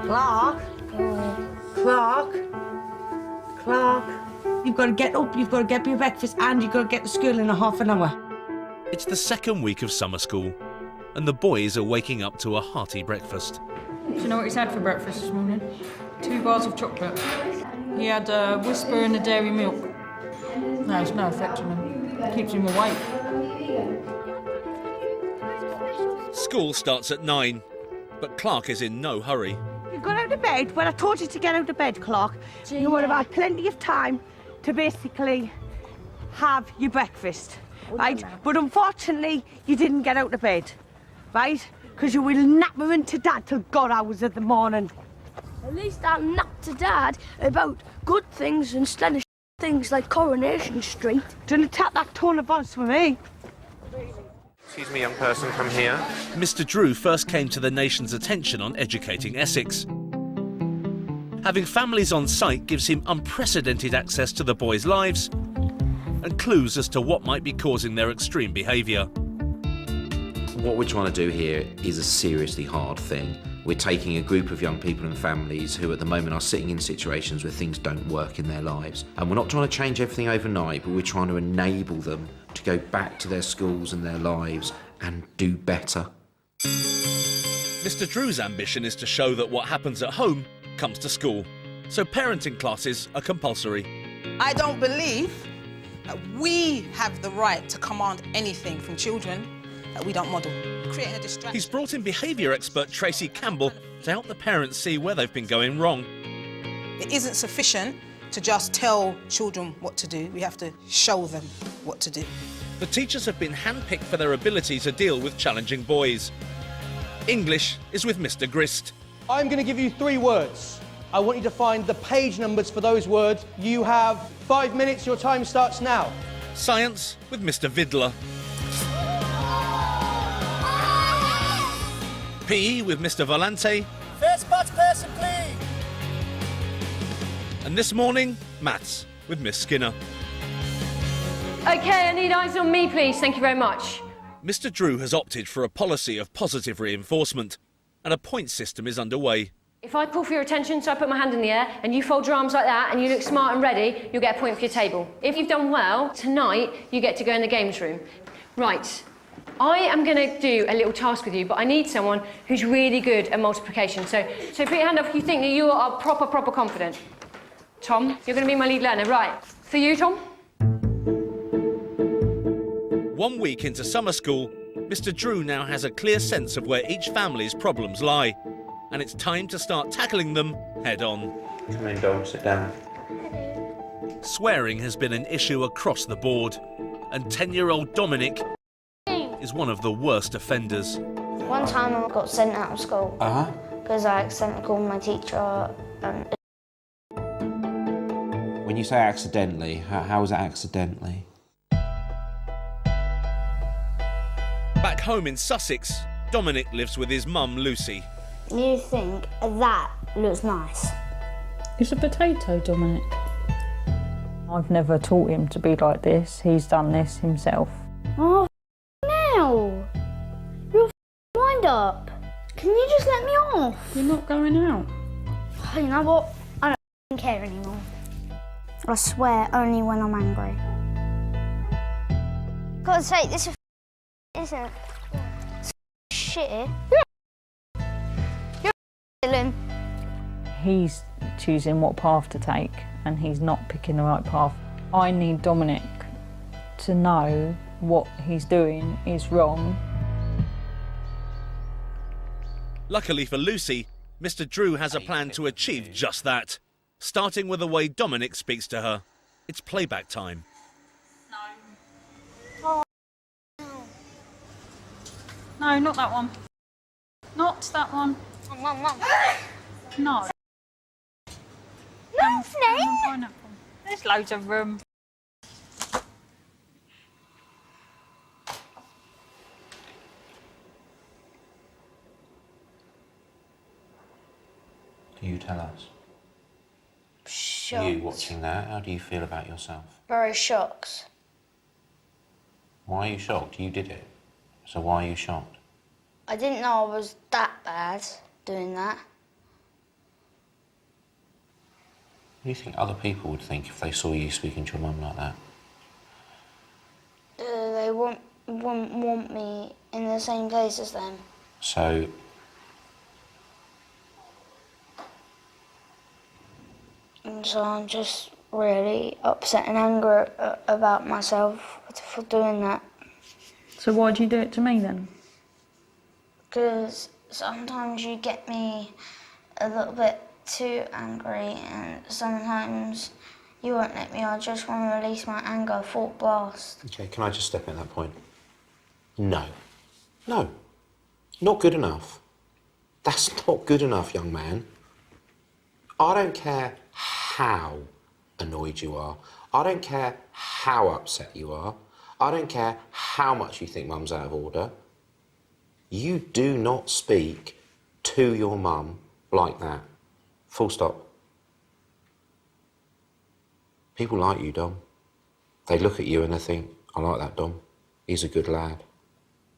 Clark. Clark. Clark. You've got to get up, you've got to get your breakfast, and you've got to get to school in a half an hour. It's the second week of summer school, and the boys are waking up to a hearty breakfast. Do you know what he's had for breakfast this morning? 2 bars of chocolate. He had a Whisper and a dairy milk. No, it's no effect on him. Keeps him awake. School starts at 9, but Clark is in no hurry. You got out of bed? Well, I told you to get out of bed, Clark. You would have had plenty of time to basically have your breakfast, right? But unfortunately, you didn't get out of bed, right? Because you were napping to Dad till God hours of the morning. At least I napped to Dad about good things instead of things like Coronation Street. Don't tap that tone of voice with me. Excuse me, young person, come here. Mr. Drew first came to the nation's attention on Educating Essex. Having families on site gives him unprecedented access to the boys' lives and clues as to what might be causing their extreme behaviour. What we're trying to do here is a seriously hard thing. We're taking a group of young people and families who at the moment are sitting in situations where things don't work in their lives. And we're not trying to change everything overnight, but we're trying to enable them to go back to their schools and their lives and do better. Mr. Drew's ambition is to show that what happens at home comes to school, so parenting classes are compulsory. I don't believe that we have the right to command anything from children that we don't model, creating a distraction. He's brought in behaviour expert Tracy Campbell to help the parents see where they've been going wrong. It isn't sufficient to just tell children what to do. We have to show them what to do. The teachers have been handpicked for their ability to deal with challenging boys. English is with Mr. Grist. I'm going to give you 3 words. I want you to find the page numbers for those words. You have 5 minutes. Your time starts now. Science with Mr. Vidler. PE with Mr. Volante. First batch person, please. And this morning, maths with Miss Skinner. OK, I need eyes on me, please. Thank you very much. Mr. Drew has opted for a policy of positive reinforcement, and a point system is underway. If I call for your attention, so I put my hand in the air, and you fold your arms like that, and you look smart and ready, you'll get a point for your table. If you've done well, tonight, you get to go in the games room. Right. I am going to do a little task with you, but I need someone who's really good at multiplication. So put your hand up if you think that you are proper confident. Tom, you're going to be my lead learner. Right. For you, Tom? 1 week into summer school, Mr. Drew now has a clear sense of where each family's problems lie, and it's time to start tackling them head on. Come in, dog, sit down. Swearing has been an issue across the board, and 10-year-old Dominic is one of the worst offenders. One time I got sent out of school because I accidentally called my teacher. When you say accidentally, how is it accidentally? Back home in Sussex, Dominic lives with his mum, Lucy. You think that looks nice? It's a potato, Dominic. I've never taught him to be like this. He's done this himself. Oh, now! You're wind up. Can you just let me off? You're not going out. You know what? I don't care anymore. I swear only when I'm angry. God's sake, this is isn't it? Shit. You're Dylan. He's choosing what path to take, and he's not picking the right path. I need Dominic to know what he's doing is wrong. Luckily for Lucy, Mr. Drew has a plan to achieve just that, starting with the way Dominic speaks to her. It's playback time. No, not that one. Not that one. Mum. No. No, Snape. There's loads of room. Do you tell us? Shocked. You watching that, how do you feel about yourself? Very shocked. Why are you shocked? You did it. So why are you shocked? I didn't know I was that bad doing that. do you think other people would think if they saw you speaking to your mum like that? They wouldn't want me in the same place as them. So... And so I'm just really upset and angry about myself for doing that. So why do you do it to me then? Because sometimes you get me a little bit too angry, and sometimes you won't let me. I just want to release my anger full blast. OK, can I just step in at that point? No. No. Not good enough. That's not good enough, young man. I don't care how annoyed you are. I don't care how upset you are. I don't care how much you think mum's out of order. You do not speak to your mum like that. Full stop. People like you, Dom. They look at you and they think, I like that Dom. He's a good lad.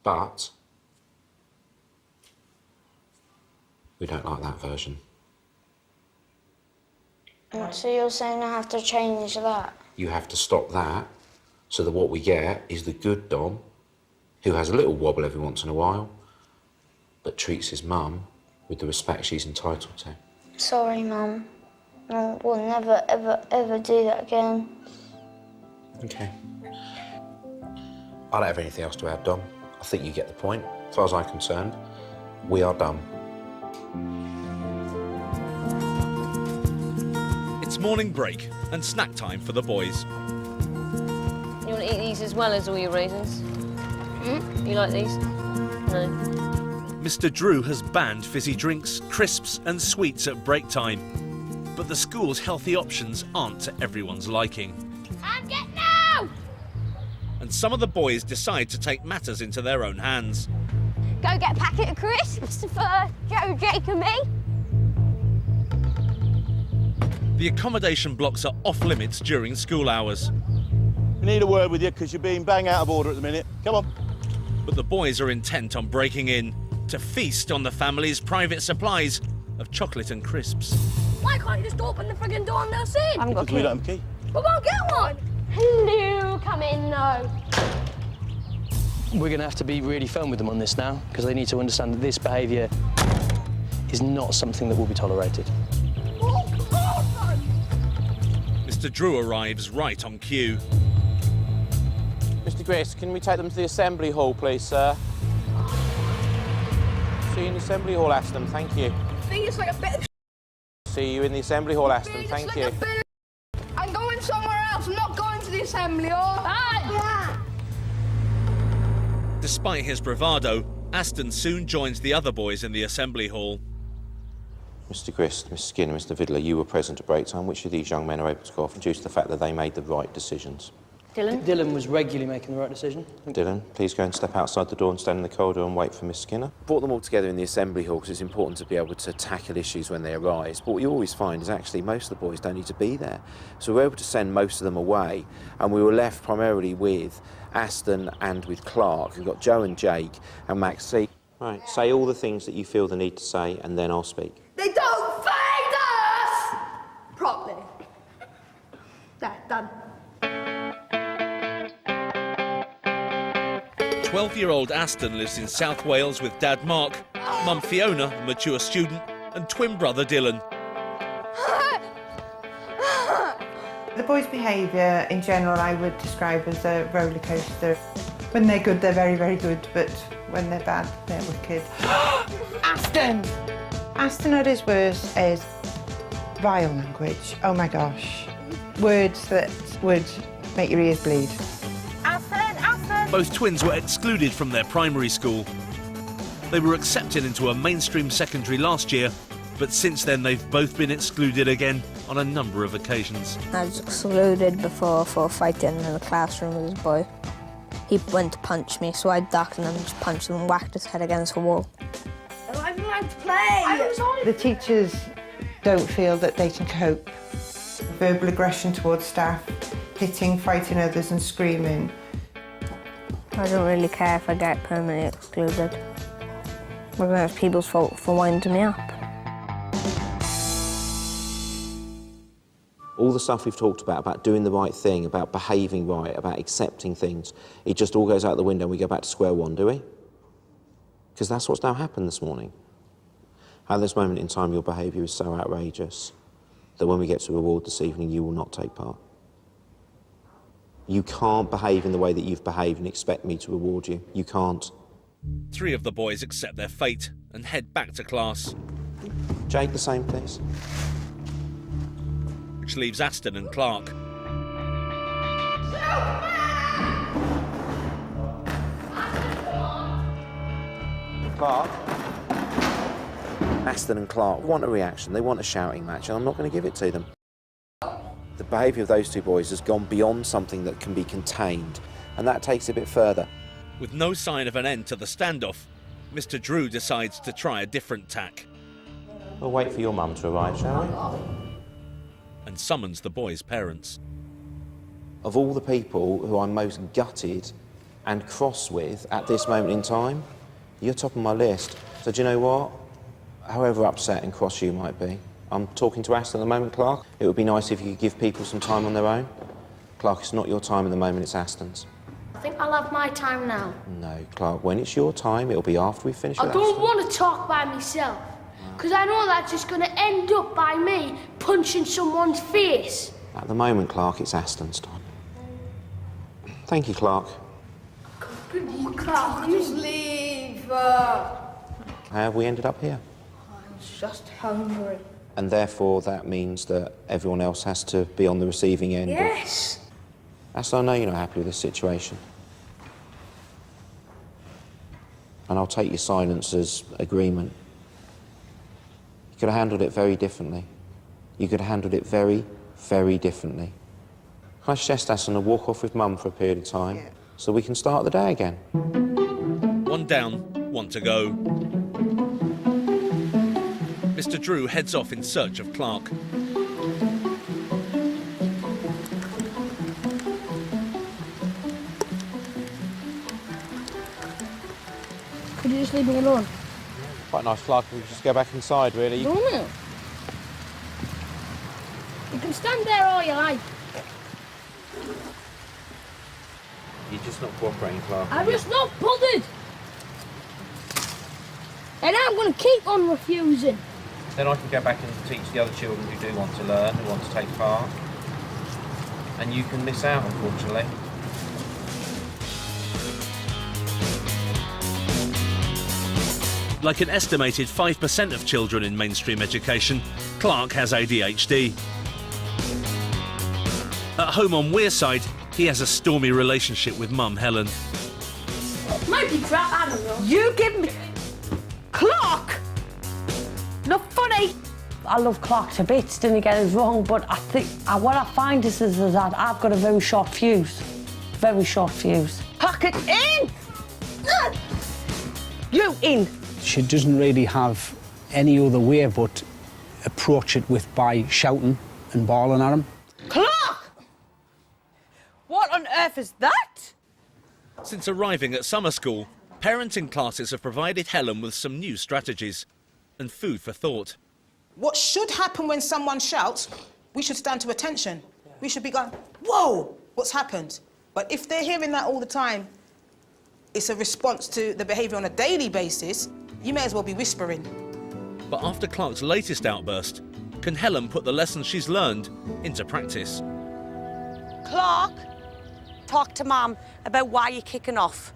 But we don't like that version. So you're saying I have to change that? You have to stop that so that what we get is the good Dom, who has a little wobble every once in a while, but treats his mum with the respect she's entitled to. Sorry, Mum. I will never, ever, ever do that again. OK. I don't have anything else to add, Dom. I think you get the point. As far as I'm concerned, we are done. It's morning break and snack time for the boys. You want to eat these as well as all your raisins? You like these? No. Mr. Drew has banned fizzy drinks, crisps and sweets at break time. But the school's healthy options aren't to everyone's liking. And get now! And some of the boys decide to take matters into their own hands. Go get a packet of crisps for Joe, Jake and me. The accommodation blocks are off limits during school hours. We need a word with you because you're being bang out of order at the minute. Come on. But the boys are intent on breaking in to feast on the family's private supplies of chocolate and crisps. Why can't you just open the friggin' door and they'll see it? Because we don't have a key. But we'll get one. Hello, come in though. We're going to have to be really firm with them on this now, because they need to understand that this behaviour is not something that will be tolerated. Oh, come on! Mr. Drew arrives right on cue. Mr. Grace, can we take them to the assembly hall, please, sir? See you in the assembly hall, Aston, thank you. I think it's like a bit of See you in the assembly hall, Aston, thank you. I'm going somewhere else. I'm not going to the assembly hall. Yeah. Despite his bravado, Aston soon joins the other boys in the assembly hall. Mr. Grist, Miss Skinner, Mr. Vidler, you were present at break time. Which of these young men are able to go off due to the fact that they made the right decisions? Dylan? Dylan was regularly making the right decision. Dylan, please go and step outside the door and stand in the corridor and wait for Miss Skinner. Brought them all together in the assembly hall because it's important to be able to tackle issues when they arise. But what you always find is actually most of the boys don't need to be there. So we were able to send most of them away, and we were left primarily with Aston and with Clark. We've got Joe and Jake and Max C. Right, say all the things that you feel the need to say, and then I'll speak. They don't feed us properly. There, done. 12-year-old Aston lives in South Wales with dad Mark, mum Fiona, a mature student, and twin brother Dylan. The boys' behaviour in general I would describe as a roller coaster. When they're good, they're very, very good, but when they're bad, they're wicked. Aston! Aston at his worst is vile language. Oh my gosh. Words that would make your ears bleed. Both twins were excluded from their primary school. They were accepted into a mainstream secondary last year, but since then they've both been excluded again on a number of occasions. I was excluded before for fighting in the classroom with his boy. He went to punch me, so I ducked and then just punched him and whacked his head against the wall. I'm allowed to play. The teachers don't feel that they can cope. Verbal aggression towards staff, hitting, fighting others and screaming. I don't really care if I get permanently excluded. Well, it's people's fault for winding me up. All the stuff we've talked about doing the right thing, about behaving right, about accepting things, it just all goes out the window and we go back to square one, do we? Because that's what's now happened this morning. At this moment in time, your behaviour is so outrageous that when we get to reward this evening, you will not take part. You can't behave in the way that you've behaved and expect me to reward you. You can't. 3 of the boys accept their fate and head back to class. Jake, the same, please. Which leaves Aston and Clark. Clark? Aston and Clark want a reaction. They want a shouting match, and I'm not going to give it to them. The behaviour of those 2 boys has gone beyond something that can be contained, and that takes it a bit further. With no sign of an end to the standoff, Mr. Drew decides to try a different tack. We'll wait for your mum to arrive, shall we? And summons the boys' parents. Of all the people who I'm most gutted and cross with at this moment in time, you're top of my list. So do you know what? However upset and cross you might be, I'm talking to Aston at the moment, Clark. It would be nice if you could give people some time on their own. Clark, it's not your time at the moment, it's Aston's. I think I'll have my time now. No, Clark, when it's your time, it'll be after we finish with I don't Aston. want to talk by myself, because I know that's just going to end up by me punching someone's face. At the moment, Clark, it's Aston's time. Thank you, Clark. You can't just leave. How have we ended up here? I'm just hungry. And therefore, that means that everyone else has to be on the receiving end. Yes. Aston, I know you're not happy with this situation. And I'll take your silence as agreement. You could have handled it very differently. You could have handled it very, very differently. Can I suggest Aston to walk off with Mum for a period of time so we can start the day again? 1 down, 1 to go. Mr. Drew heads off in search of Clark. Could you just leave me alone? Quite nice, Clark. We just go back inside, really. No. You can stand there all you like. You're just not cooperating, Clark. I'm just not bothered. And I'm going to keep on refusing. Then I can go back and teach the other children who do want to learn, who want to take part. And you can miss out, unfortunately. Like an estimated 5% of children in mainstream education, Clark has ADHD. At home on Wearside, he has a stormy relationship with Mum, Helen. Might be crap, I don't know. You give me... Clark! Not funny! I love Clark to bits, didn't get us wrong, but I think what I find is that I've got a very short fuse. Very short fuse. Pack it in! You in! She doesn't really have any other way but approach it by shouting and bawling at him. Clark! What on earth is that? Since arriving at summer school, parenting classes have provided Helen with some new strategies and food for thought. What should happen when someone shouts, we should stand to attention. We should be going, whoa, what's happened? But if they're hearing that all the time, it's a response to the behaviour on a daily basis, you may as well be whispering. But after Clark's latest outburst, can Helen put the lessons she's learned into practice? Clark, talk to Mum about why you're kicking off.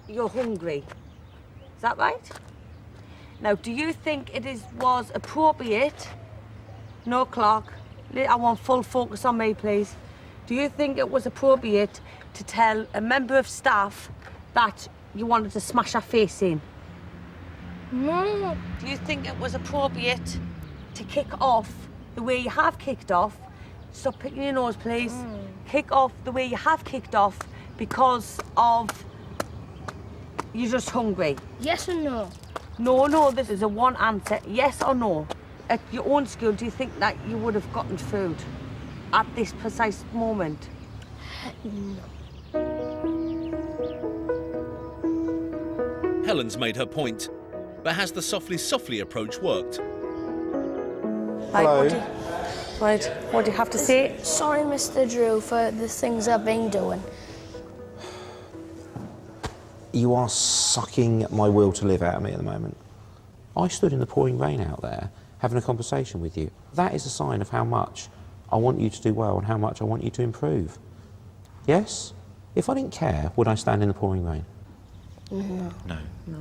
You're hungry. Is that right? Now, do you think it was appropriate... No, Clark, I want full focus on me, please. Do you think it was appropriate to tell a member of staff that you wanted to smash her face in? No. Do you think it was appropriate to kick off the way you have kicked off? Stop picking your nose, please. Kick off the way you have kicked off because of... You're just hungry. Yes or no? No, this is a one answer. Yes or no? At your own school, do you think that you would have gotten food at this precise moment? No. Helen's made her point, but has the softly approach worked? Hello. What do you have to say? Sorry, Mr. Drew, for the things I've been doing. You are sucking my will to live out of me at the moment. I stood in the pouring rain out there having a conversation with you. That is a sign of how much I want you to do well and how much I want you to improve. Yes? If I didn't care, would I stand in the pouring rain? No. No.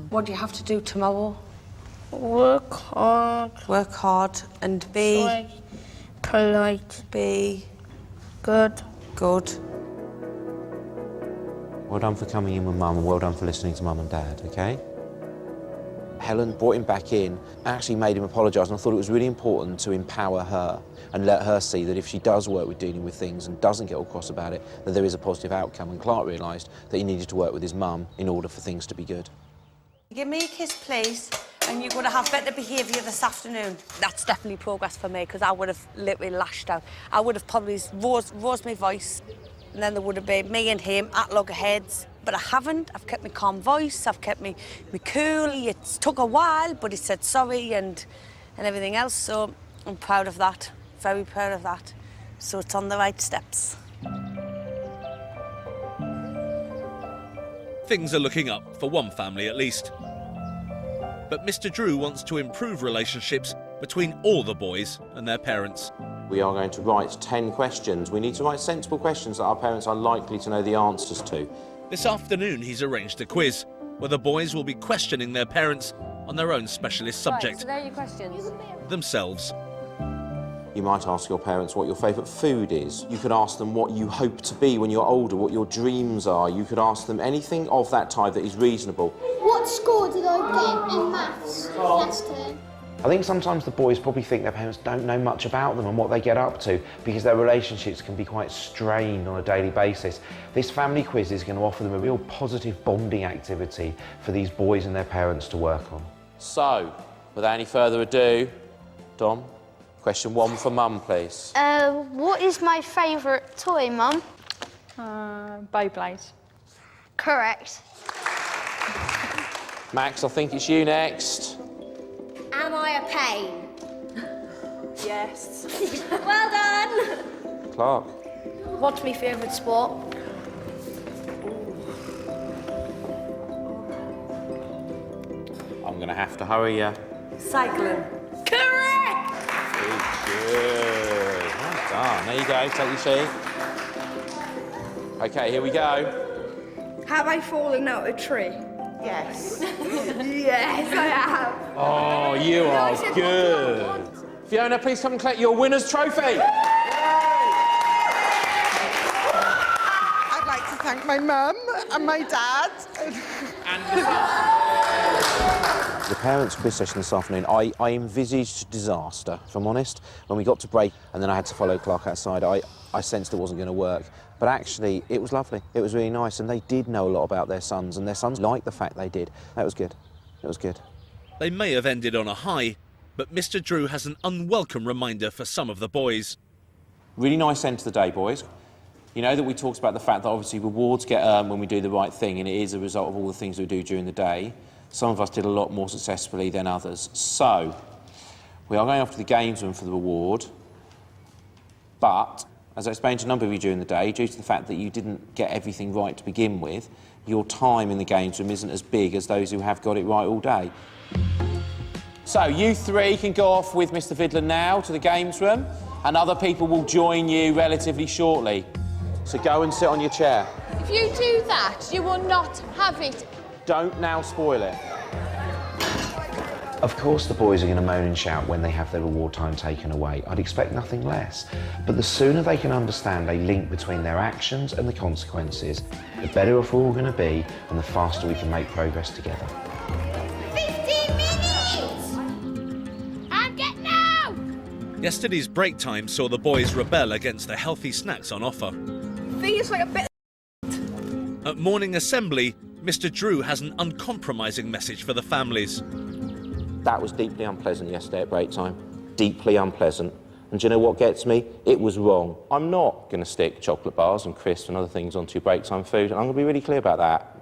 What do you have to do tomorrow? Work hard. Work hard and be... polite. Be... Good. Good. Well done for coming in with Mum and well done for listening to Mum and Dad, OK? Helen brought him back in, actually made him apologise, and I thought it was really important to empower her and let her see that if she does work with dealing with things and doesn't get all cross about it, that there is a positive outcome. And Clark realised that he needed to work with his mum in order for things to be good. Give me a kiss, please, and you're going to have better behaviour this afternoon. That's definitely progress for me, because I would have literally lashed out. I would have probably raised my voice, and then there would have been me and him at loggerheads. But I haven't. I've kept my calm voice, I've kept me cool. It took a while, but he said sorry and everything else, so I'm proud of that, very proud of that. So it's on the right steps. Things are looking up for one family at least. But Mr. Drew wants to improve relationships between all the boys and their parents. We are going to write 10 questions. We need to write sensible questions that our parents are likely to know the answers to. This afternoon he's arranged a quiz where the boys will be questioning their parents on their own specialist subject. Right, so there are your questions. Themselves. You might ask your parents what your favourite food is. You could ask them what you hope to be when you're older, what your dreams are. You could ask them anything of that type that is reasonable. What score did I get in maths last term? I think sometimes the boys probably think their parents don't know much about them and what they get up to because their relationships can be quite strained on a daily basis. This family quiz is going to offer them a real positive bonding activity for these boys and their parents to work on. So, without any further ado, Dom, question 1 for Mum, please. What is my favourite toy, Mum? Beyblade. Correct. Max, I think it's you next. Am I a pain? Yes. Well done. Clark. What's my favourite sport? I'm going to have to hurry you. Cycling. Correct! Good. Well done. There you go, take your seat. OK, here we go. Have I fallen out a tree? Yes. Yes, I have. Oh, you are good. Fiona, please come and collect your winner's trophy. I'd like to thank my mum and my dad. The parents' quiz session this afternoon, I envisaged disaster, if I'm honest. When we got to break and then I had to follow Clark outside, I sensed it wasn't going to work. But actually, it was lovely. It was really nice, and they did know a lot about their sons, and their sons liked the fact they did. That was good. It was good. They may have ended on a high, but Mr. Drew has an unwelcome reminder for some of the boys. Really nice end to the day, boys. You know that we talked about the fact that obviously rewards get earned when we do the right thing, and it is a result of all the things we do during the day. Some of us did a lot more successfully than others. So, we are going off to the games room for the reward, but as I explained to a number of you during the day, due to the fact that you didn't get everything right to begin with, your time in the games room isn't as big as those who have got it right all day. So you 3 can go off with Mr. Vidler now to the games room, and other people will join you relatively shortly. So go and sit on your chair. If you do that, you will not have it. Don't now spoil it. Of course the boys are going to moan and shout when they have their reward time taken away. I'd expect nothing less. But the sooner they can understand a link between their actions and the consequences, the better off we're all going to be and the faster we can make progress together. 15 minutes! I'm getting out! Yesterday's break time saw the boys rebel against the healthy snacks on offer. Feels like a bit. At morning assembly, Mr. Drew has an uncompromising message for the families. That was deeply unpleasant yesterday at break time. Deeply unpleasant. And do you know what gets me? It was wrong. I'm not going to stick chocolate bars and crisps and other things onto your break time food, and I'm going to be really clear about that.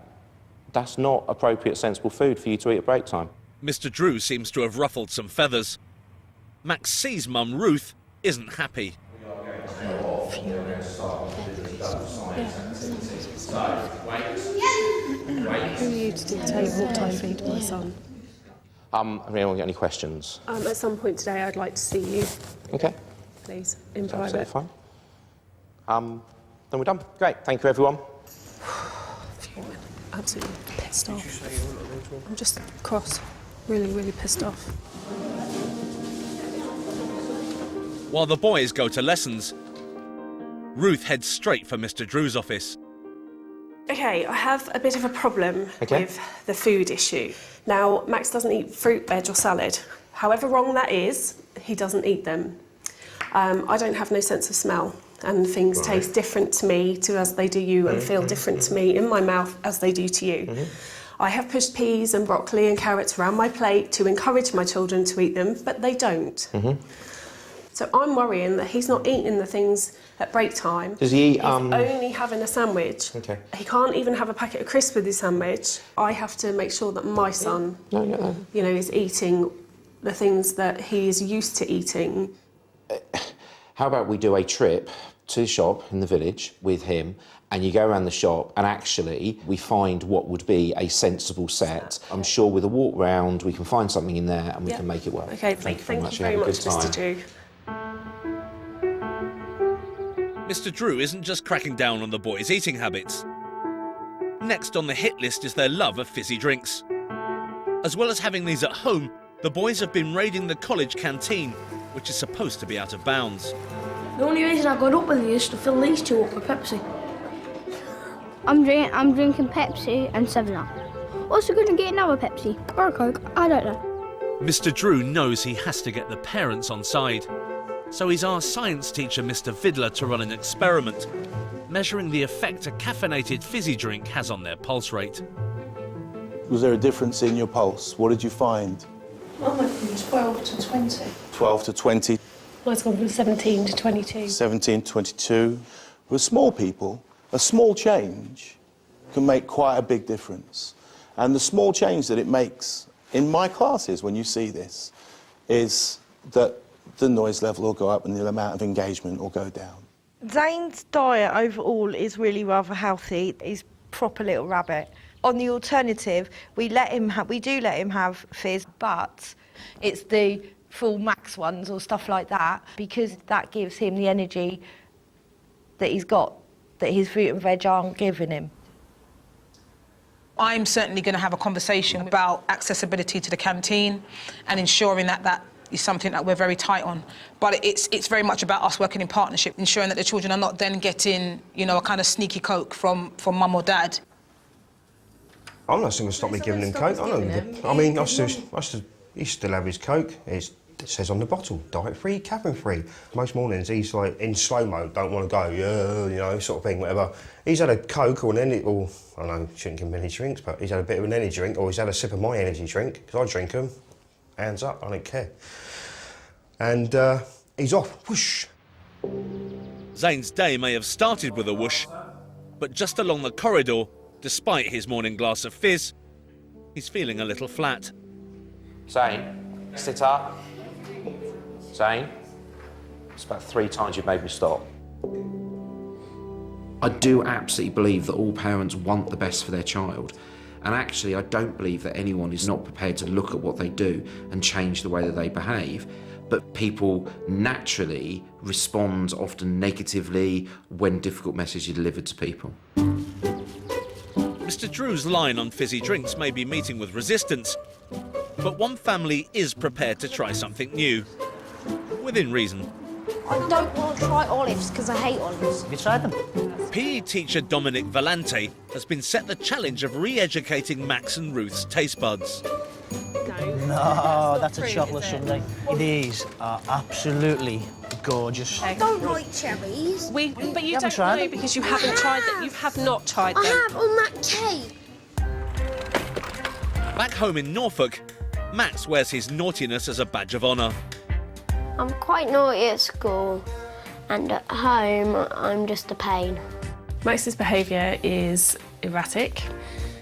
That's not appropriate, sensible food for you to eat at break time. Mr. Drew seems to have ruffled some feathers. Max sees mum Ruth isn't happy. Who are you to dictate what I feed my son? Have anyone got any questions? At some point today, I'd like to see you, Okay. please, in Absolutely private. fine. Then we're done. Great. Thank you, everyone. Absolutely pissed off. I'm just cross. Really, really pissed off. While the boys go to lessons, Ruth heads straight for Mr. Drew's office. Okay, I have a bit of a problem Okay. with the food issue. Now, Max doesn't eat fruit, veg or salad. However wrong that is, he doesn't eat them. I don't have no sense of smell, and things taste different to me to as they do you and feel different to me in my mouth as they do to you. I have pushed peas and broccoli and carrots around my plate to encourage my children to eat them, but they don't. So I'm worrying that he's not eating the things at break time. Does he eat, He's only having a sandwich. Okay. He can't even have a packet of crisps with his sandwich. I have to make sure that my son, you know, is eating the things that he is used to eating. How about we do a trip to the shop in the village with him, and you go around the shop and actually we find what would be a sensible set. I'm sure with a walk round we can find something in there and we can make it work. Okay, thank you very much, Mr. Drew. Mr. Drew isn't just cracking down on the boys' eating habits. Next on the hit list is their love of fizzy drinks. As well as having these at home, the boys have been raiding the college canteen, which is supposed to be out of bounds. The only reason I got up with you is to fill these two up with Pepsi. I'm drinking Pepsi and 7-Up. Also going to get another Pepsi or a Coke, I don't know. Mr. Drew knows he has to get the parents on side. So he's asked science teacher Mr. Vidler to run an experiment, measuring the effect a caffeinated fizzy drink has on their pulse rate. Was there a difference in your pulse? What did you find? I went from 12 to 20. 12 to 20, Mine's gone from 17 to 22. 17 to 22. With small people, a small change can make quite a big difference. And the small change that it makes in my classes when you see this is that the noise level will go up and the amount of engagement will go down. Zane's diet overall is really rather healthy. He's proper little rabbit. On the alternative, we do let him have fizz, but it's the full max ones or stuff like that, because that gives him the energy that he's got, that his fruit and veg aren't giving him. I'm certainly going to have a conversation about accessibility to the canteen and ensuring that that is something that we're very tight on. But it's very much about us working in partnership, ensuring that the children are not then getting, you know, a kind of sneaky Coke from mum or dad. I'm not going to stop me giving him Coke. I mean, he still have his Coke. It says on the bottle, diet-free, caffeine-free. Most mornings he's like in slow-mo, don't want to go, yeah, you know, sort of thing, whatever. He's had a Coke or an energy, or I know, shouldn't give him any drinks, but he's had a bit of an energy drink, or he's had a sip of my energy drink, because I drink them. Hands up, I don't care. And he's off, whoosh. Zane's day may have started with a whoosh, but just along the corridor, despite his morning glass of fizz, he's feeling a little flat. Zane, sit up. Zane, it's about 3 times you've made me stop. I do absolutely believe that all parents want the best for their child. And actually, I don't believe that anyone is not prepared to look at what they do and change the way that they behave. But people naturally respond often negatively when difficult messages are delivered to people. Mr. Drew's line on fizzy drinks may be meeting with resistance, but one family is prepared to try something new, within reason. I don't want to try olives because I hate olives. Have you tried them? PE teacher Dominic Valente has been set the challenge of re-educating Max and Ruth's taste buds. No, that's a chocolate sundae. These are absolutely gorgeous. I don't like cherries. But you don't know because you haven't tried them. You have not tried them. I have on that cake. Back home in Norfolk, Max wears his naughtiness as a badge of honour. I'm quite naughty at school, and at home, I'm just a pain. Max's behaviour is erratic.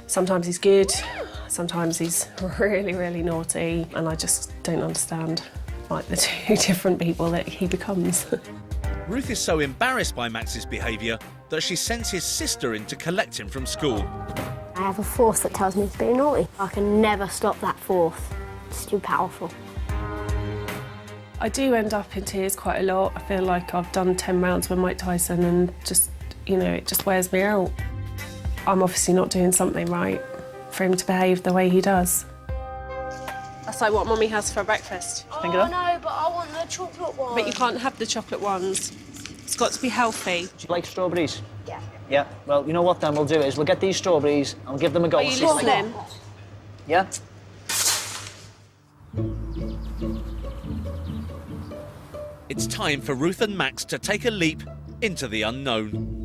Sometimes he's good, sometimes he's really, really naughty, and I just don't understand like the two different people that he becomes. Ruth is so embarrassed by Max's behaviour that she sends his sister in to collect him from school. I have a force that tells me to be naughty. I can never stop that force. It's too powerful. I do end up in tears quite a lot. I feel like I've done 10 rounds with Mike Tyson and just, you know, it just wears me out. I'm obviously not doing something right for him to behave the way he does. That's like what Mummy has for breakfast. Oh, no, but I want the chocolate one. But you can't have the chocolate ones. It's got to be healthy. Do you like strawberries? Yeah. Yeah, well, you know what then we'll do is we'll get these strawberries and we'll give them a go. Are you listening? Yeah? It's time for Ruth and Max to take a leap into the unknown.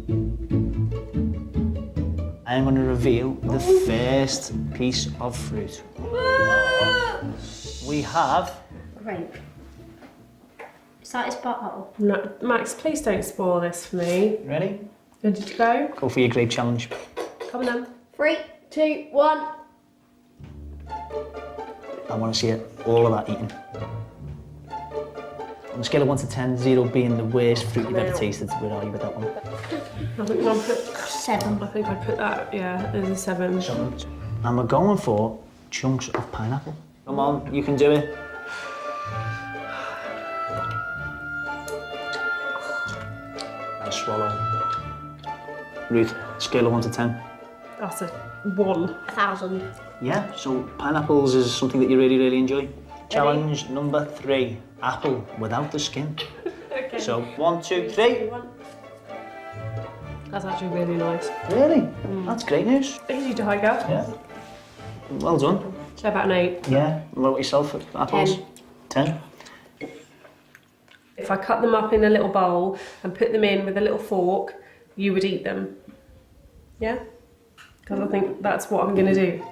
I'm going to reveal the first piece of fruit. We have... Grape. Is that his bottle? No, Max, please don't spoil this for me. Ready? Ready to go? Go for your grape challenge. Come on then. 3, 2, 1. I want to see it, all of that eaten. On a scale of 1 to 10, 0 being the worst fruit you've ever tasted, where are you with that one? I think I'll put 7. I think I'd put that, yeah, as a 7. And we're going for chunks of pineapple. Come on, you can do it. And swallow. Ruth, scale of 1 to 10. That's a 1. 1,000. Yeah, so pineapples is something that you really, really enjoy. Challenge number 3, apple without the skin. Okay. So 1, 2, 3. That's actually really nice. Really? That's great news. Easy, Tiger. Yeah. Well done. So about an 8. Yeah. What about yourself for apples? 10. If I cut them up in a little bowl and put them in with a little fork, you would eat them. Yeah? Because I think that's what I'm going to do.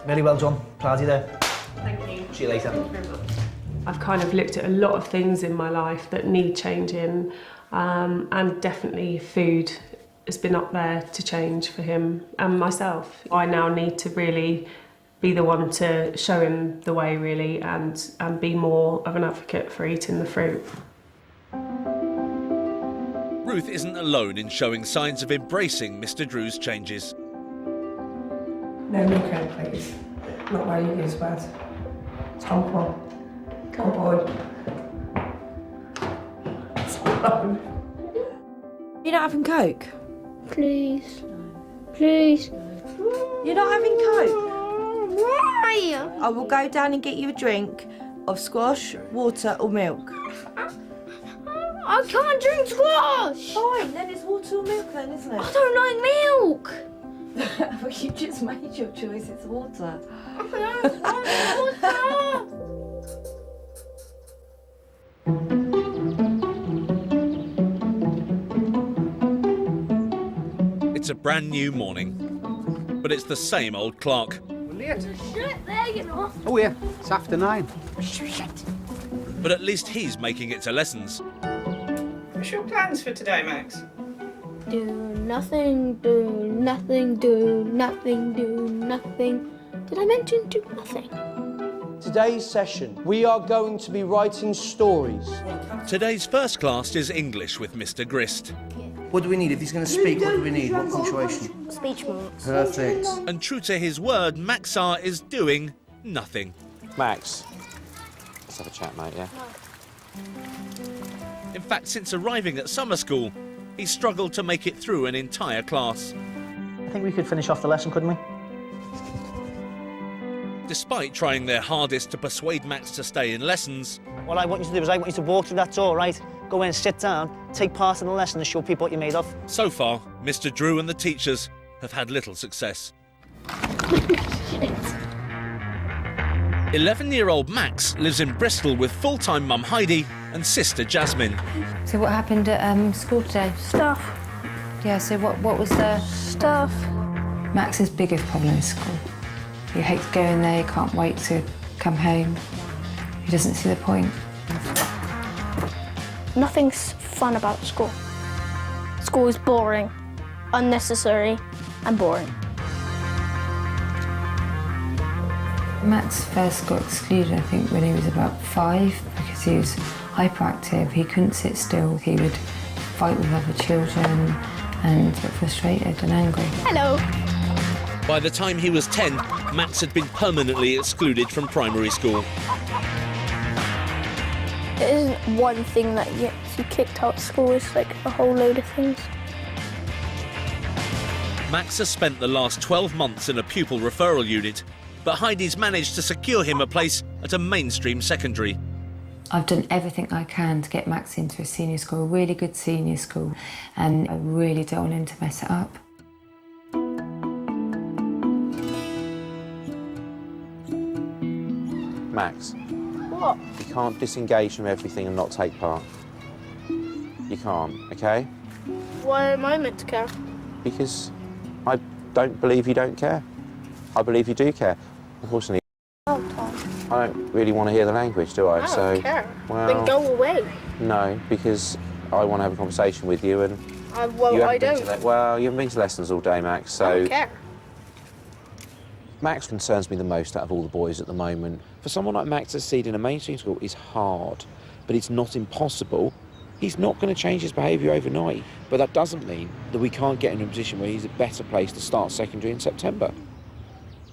Very well done. Proud of you there. Thank you. See you later. Thank you very much. I've kind of looked at a lot of things in my life that need changing, and definitely food has been up there to change for him and myself. I now need to really be the one to show him the way, really, and be more of an advocate for eating the fruit. Ruth isn't alone in showing signs of embracing Mr. Drew's changes. No milk, please. Not while you use bad. Tom, come on. Come on, boy. You're not having Coke? Please. Please. You're not having Coke? Why? I will go down and get you a drink of squash, water or milk. I can't drink squash. Fine, then it's water or milk then, isn't it? I don't like milk. Well, you just made your choice, it's water. I don't like water. It's a brand new morning, but it's the same old Clark. We're late. There, you know. Oh yeah, it's after 9. But at least he's making it to lessons. What's your plans for today, Max? Do nothing, do nothing, do nothing, do nothing. Did I mention do nothing? Today's session, we are going to be writing stories. Today's first class is English with Mr. Grist. What do we need? If he's going to speak, what do we need? What punctuation? Speech marks. Perfect. And true to his word, Maxar is doing nothing. Max, let's have a chat, mate, yeah? In fact, since arriving at summer school, he's struggled to make it through an entire class. I think we could finish off the lesson, couldn't we? Despite trying their hardest to persuade Max to stay in lessons, What I want you to do is I want you to walk through that door, right? Go in, sit down, take part in the lesson and show people what you're made of. so far, Mr. Drew and the teachers have had little success. 11-year-old Max lives in Bristol with full-time mum Heidi and sister Jasmine. So what happened at school today? Stuff. Yeah, so what was the... Stuff. Max's biggest problem is school. He hates going there, he can't wait to come home. He doesn't see the point. Nothing's fun about school. School is boring, unnecessary, and boring. Max first got excluded, I think, when he was about 5 because he was hyperactive. He couldn't sit still. He would fight with other children and get frustrated and angry. Hello. By the time he was 10, Max had been permanently excluded from primary school. It isn't one thing that gets you kicked out of school, it's like a whole load of things. Max has spent the last 12 months in a pupil referral unit, but Heidi's managed to secure him a place at a mainstream secondary. I've done everything I can to get Max into a senior school, a really good senior school, and I really don't want him to mess it up. Max, What? you can't disengage from everything and not take part. You can't, okay? Why am I meant to care? Because I don't believe you don't care. I believe you do care. Unfortunately, Oh, Tom. I don't really want to hear the language, do I? I don't care. Well, Then go away. No, because I want to have a conversation with you and Well, you I haven't been don't. to well, you haven't been to lessons all day, Max, so... I don't care. Max concerns me the most out of all the boys at the moment. For someone like Max to succeed in a mainstream school is hard, but it's not impossible. He's not going to change his behaviour overnight, but that doesn't mean that we can't get in a position where he's a better place to start secondary in September.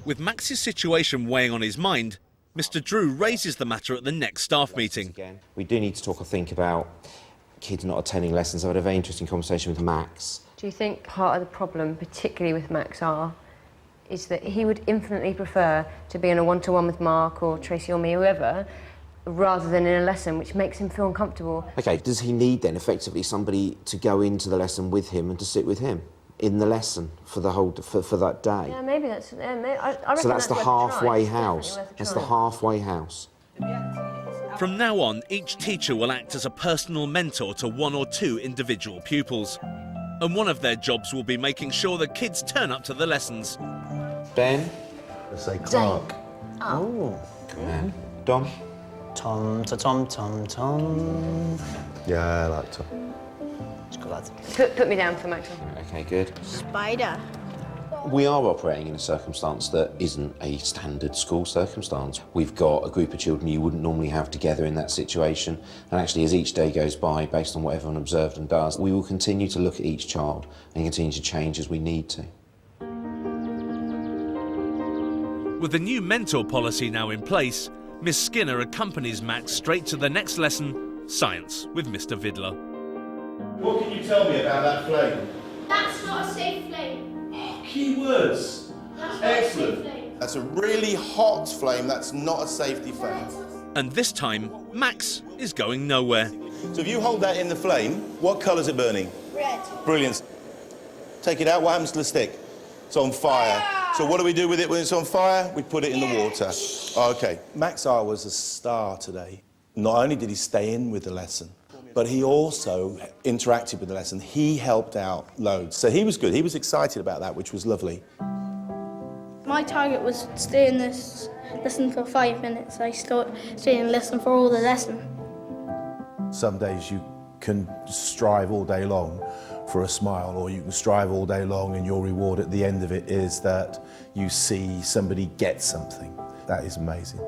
With Max's situation weighing on his mind, Mr. Drew raises the matter at the next staff meeting. We do need to talk, I think, about kids not attending lessons. I had a very interesting conversation with Max. Do you think part of the problem, particularly with Max is that he would infinitely prefer to be in a one-to-one with Mark or Tracy or me, whoever, rather than in a lesson, which makes him feel uncomfortable. OK, does he need, then, effectively, somebody to go into the lesson with him and to sit with him in the lesson for the whole for that day? Yeah, maybe that's... I reckon So that's the worth a try. halfway It's definitely house. worth a That's try. the halfway house. From now on, each teacher will act as a personal mentor to 1 or 2 individual pupils. And one of their jobs will be making sure the kids turn up to the lessons. Ben? Let's say Clark. Oh. Good man. Dom? Tom, Tom, Tom, Tom. Yeah, I like Tom. It's good lad. Put me down for Max. OK, good. Spider. We are operating in a circumstance that isn't a standard school circumstance. We've got a group of children you wouldn't normally have together in that situation, and actually as each day goes by, based on what everyone observed and does, we will continue to look at each child and continue to change as we need to. With the new mentor policy now in place, Miss Skinner accompanies Max straight to the next lesson, Science, with Mr. Vidler. What can you tell me about that flame? That's not a safe flame. Keywords. That's not Excellent. a safe flame. That's a really hot flame. That's not a safety flame. And this time, Max is going nowhere. So if you hold that in the flame, what colour is it burning? Red. Brilliant. Take it out, what happens to the stick? It's on fire. So what do we do with it when it's on fire? We put it in the water. OK. Max R was a star today. Not only did he stay in with the lesson, but he also interacted with the lesson. He helped out loads. So he was good. He was excited about that, which was lovely. My target was to stay in this lesson for 5 minutes. I stay in lesson for all the lesson. Some days you can strive all day long for a smile, or you can strive all day long and your reward at the end of it is that you see somebody get something. That is amazing.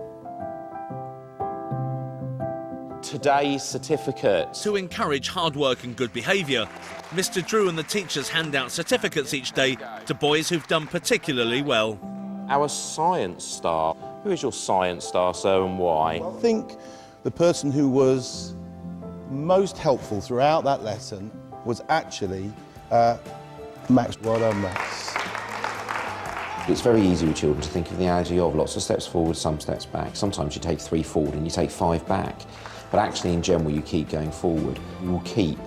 Today's certificates. To encourage hard work and good behaviour, Mr. Drew and the teachers hand out certificates each day to boys who've done particularly well. Our science star. Who is your science star, sir, and why? I think the person who was most helpful throughout that lesson was actually Max. Well done, Max. It's very easy with children to think of the analogy of lots of steps forward, some steps back. Sometimes you take 3 forward and you take 5 back. But actually, in general, you keep going forward. You will keep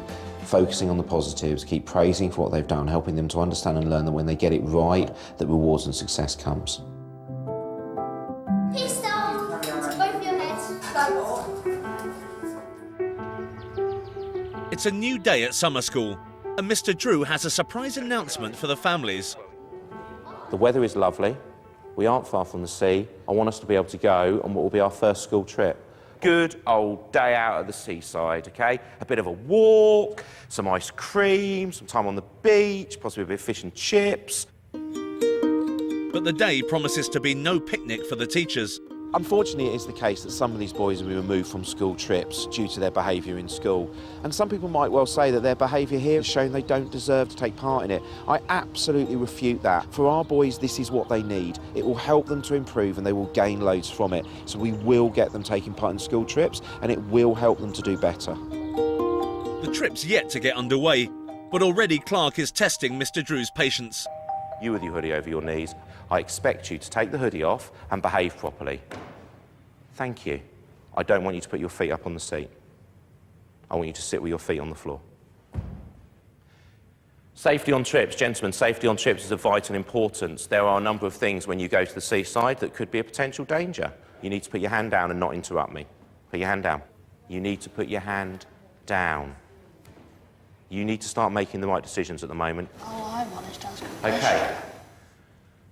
focusing on the positives, keep praising for what they've done, helping them to understand and learn that when they get it right, that rewards and success comes. Peace down. Both your heads. Go. It's a new day at summer school, and Mr. Drew has a surprise announcement for the families. The weather is lovely. We aren't far from the sea. I want us to be able to go on what will be our first school trip. Good old day out at the seaside, OK? A bit of a walk, some ice cream, some time on the beach, possibly a bit of fish and chips. But But the day promises to be no picnic for the teachers. Unfortunately, it is the case that some of these boys will be removed from school trips due to their behaviour in school. And some people might well say that their behaviour here has shown they don't deserve to take part in it. I absolutely refute that. For our boys, this is what they need. It will help them to improve and they will gain loads from it. So we will get them taking part in school trips and it will help them to do better. The trip's yet to get underway, but already Clark is testing Mr. Drew's patience. You with your hoodie over your knees, I expect you to take the hoodie off and behave properly. Thank you. I don't want you to put your feet up on the seat. I want you to sit with your feet on the floor. Safety on trips, gentlemen, safety on trips is of vital importance. There are a number of things when you go to the seaside that could be a potential danger. You need to put your hand down and not interrupt me. Put your hand down. You need to put your hand down. You need to start making the right decisions at the moment. Oh, I want to ask a Okay.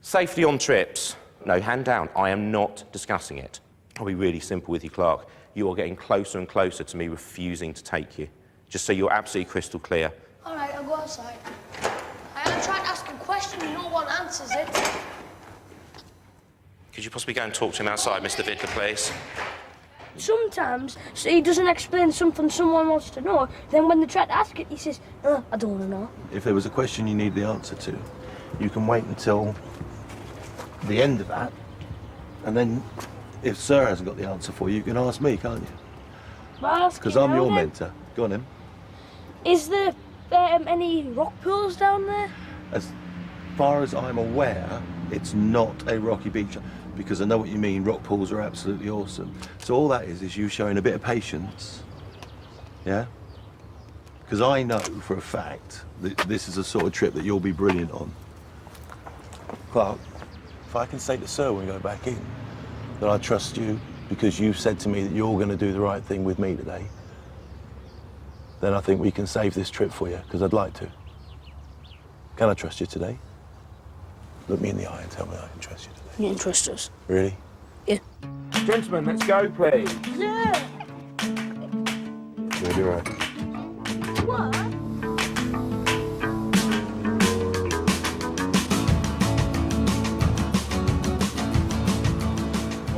Safety on trips. No, hand down. I am not discussing it. I'll be really simple with you, Clark. You are getting closer and closer to me refusing to take you. Just so you're absolutely crystal clear. All right, I'll go outside. I am trying to ask a question and no one answers it. Could you possibly go and talk to him outside, Mr. Vidler, please? Sometimes he doesn't explain something someone wants to know. Then when they try to ask it, he says, I don't want to know. If there was a question you need the answer to, you can wait until the end of that, and then if Sir hasn't got the answer for you, you can ask me, can't you? Because I'm your mentor. Go on, then. Is there any rock pools down there? As far as I'm aware, it's not a rocky beach, because I know what you mean. Rock pools are absolutely awesome. So all that is you showing a bit of patience, yeah? Because I know for a fact that this is a sort of trip that you'll be brilliant on. Clark, if I can say to Sir when we go back in that I trust you because you've said to me that you're going to do the right thing with me today, then I think we can save this trip for you, because I'd like to. Can I trust you today? Look me in the eye and tell me I can trust you today. You can trust us. Really? Yeah. Gentlemen, let's go, please. Yeah. You'll be right. What?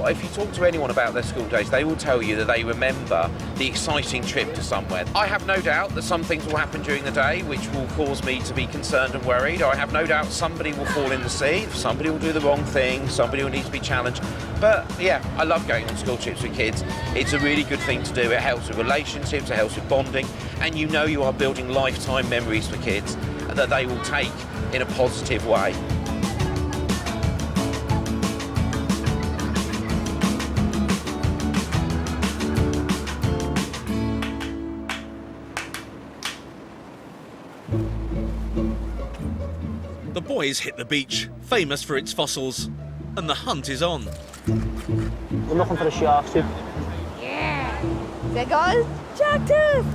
If you talk to anyone about their school days, they will tell you that they remember the exciting trip to somewhere. I have no doubt that some things will happen during the day which will cause me to be concerned and worried. I have no doubt somebody will fall in the sea, somebody will do the wrong thing, somebody will need to be challenged. But yeah, I love going on school trips with kids. It's a really good thing to do. It helps with relationships, it helps with bonding, and you know you are building lifetime memories for kids that they will take in a positive way. The boys hit the beach, famous for its fossils, and the hunt is on. We're looking for the sharks, too. Yeah. There goes Jack Tooth.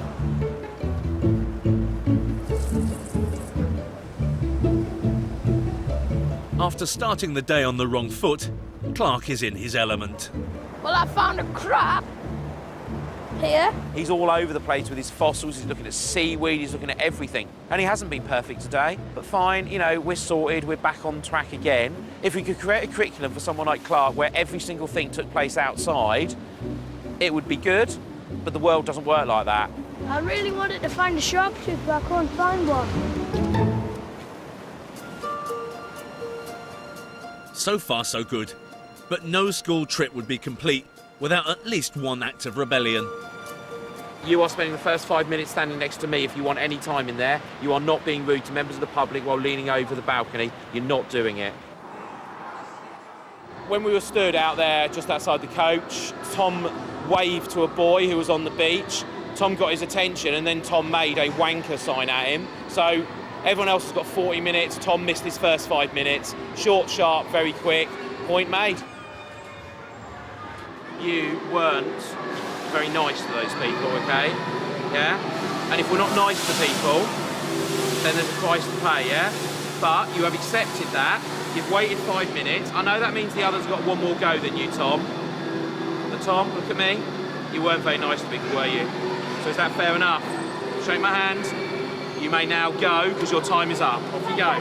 After starting the day on the wrong foot, Clark is in his element. Well, I found a crab here. He's all over the place with his fossils, he's looking at seaweed, he's looking at everything. And he hasn't been perfect today, but fine, you know, we're sorted, we're back on track again. If we could create a curriculum for someone like Clark where every single thing took place outside, it would be good, but the world doesn't work like that. I really wanted to find a shark tooth, but I couldn't find one. So far, so good. But no school trip would be complete without at least one act of rebellion. You are spending the first 5 minutes standing next to me if you want any time in there. You are not being rude to members of the public while leaning over the balcony. You're not doing it. When we were stood out there just outside the coach, Tom waved to a boy who was on the beach. Tom got his attention and then Tom made a wanker sign at him. So everyone else has got 40 minutes. Tom missed his first 5 minutes. Short, sharp, very quick. Point made. You weren't very nice to those people, okay? Yeah? And if we're not nice to people, then there's a price to pay, yeah? But you have accepted that. You've waited 5 minutes. I know that means the others got one more go than you, Tom. But Tom, look at me. You weren't very nice to people, were you? So is that fair enough? Shake my hand. You may now go, because your time is up. Off you go.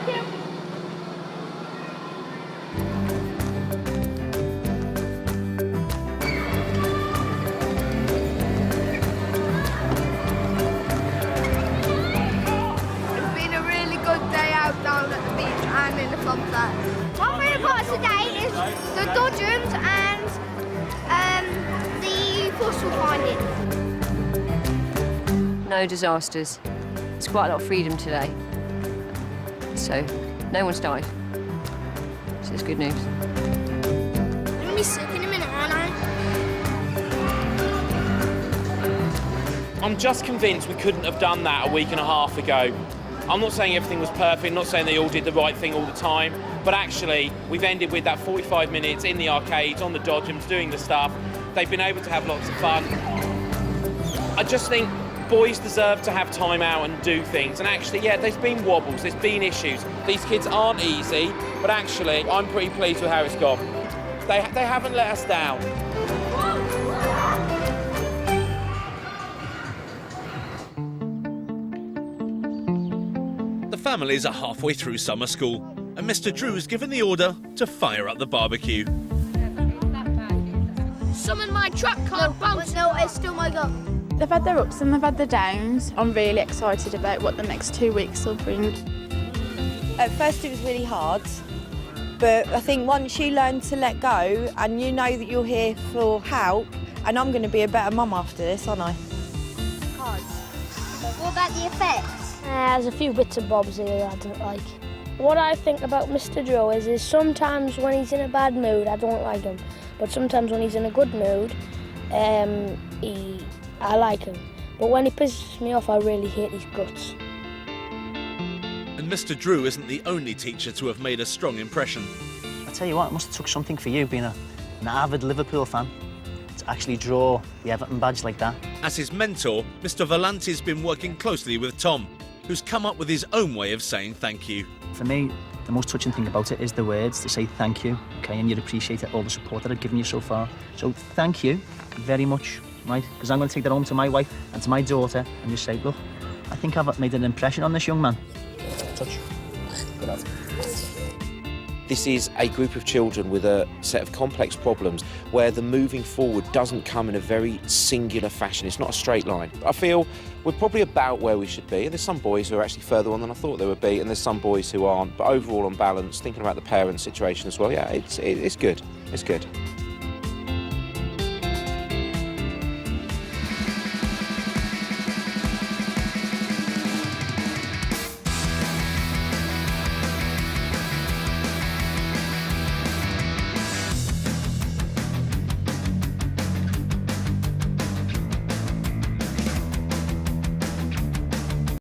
the dodgems and the fossil finding. No disasters. There's quite a lot of freedom today. So, no one's died. So it's good news. I'm gonna be sick in a minute, aren't I? I'm just convinced we couldn't have done that a week and a half ago. I'm not saying everything was perfect, not saying they all did the right thing all the time, but actually we've ended with that 45 minutes in the arcades, on the dodgems, doing the stuff. They've been able to have lots of fun. I just think boys deserve to have time out and do things. And actually, yeah, there's been wobbles, there's been issues. These kids aren't easy, but actually, I'm pretty pleased with how it's gone. They haven't let us down. The families are halfway through summer school, and Mr. Drew's given the order to fire up the barbecue. Summon my track card bounce. No, it's still my gun. They've had their ups and they've had their downs. I'm really excited about what the next 2 weeks will bring. At first it was really hard, but I think once you learn to let go and you know that you're here for help, and I'm going to be a better mum after this, aren't I? What about the effects? There's a few bits and bobs here I don't like. What I think about Mr. Drew is sometimes when he's in a bad mood, I don't like him. But sometimes when he's in a good mood, I like him. But when he pisses me off, I really hate his guts. And Mr. Drew isn't the only teacher to have made a strong impression. I tell you what, it must have took something for you, being an avid Liverpool fan, to actually draw the Everton badge like that. As his mentor, Mr. Volante's been working closely with Tom, who's come up with his own way of saying thank you. For me, the most touching thing about it is the words to say thank you, okay, and you'd appreciate all the support that I've given you so far. So thank you very much, right? Because I'm going to take that home to my wife and to my daughter and just say, look, I think I've made an impression on this young man. Touch. Good lad. This is a group of children with a set of complex problems where the moving forward doesn't come in a very singular fashion. It's not a straight line. I feel we're probably about where we should be. There's some boys who are actually further on than I thought they would be, and there's some boys who aren't. But overall, on balance, thinking about the parent situation as well, yeah, it's good. It's good.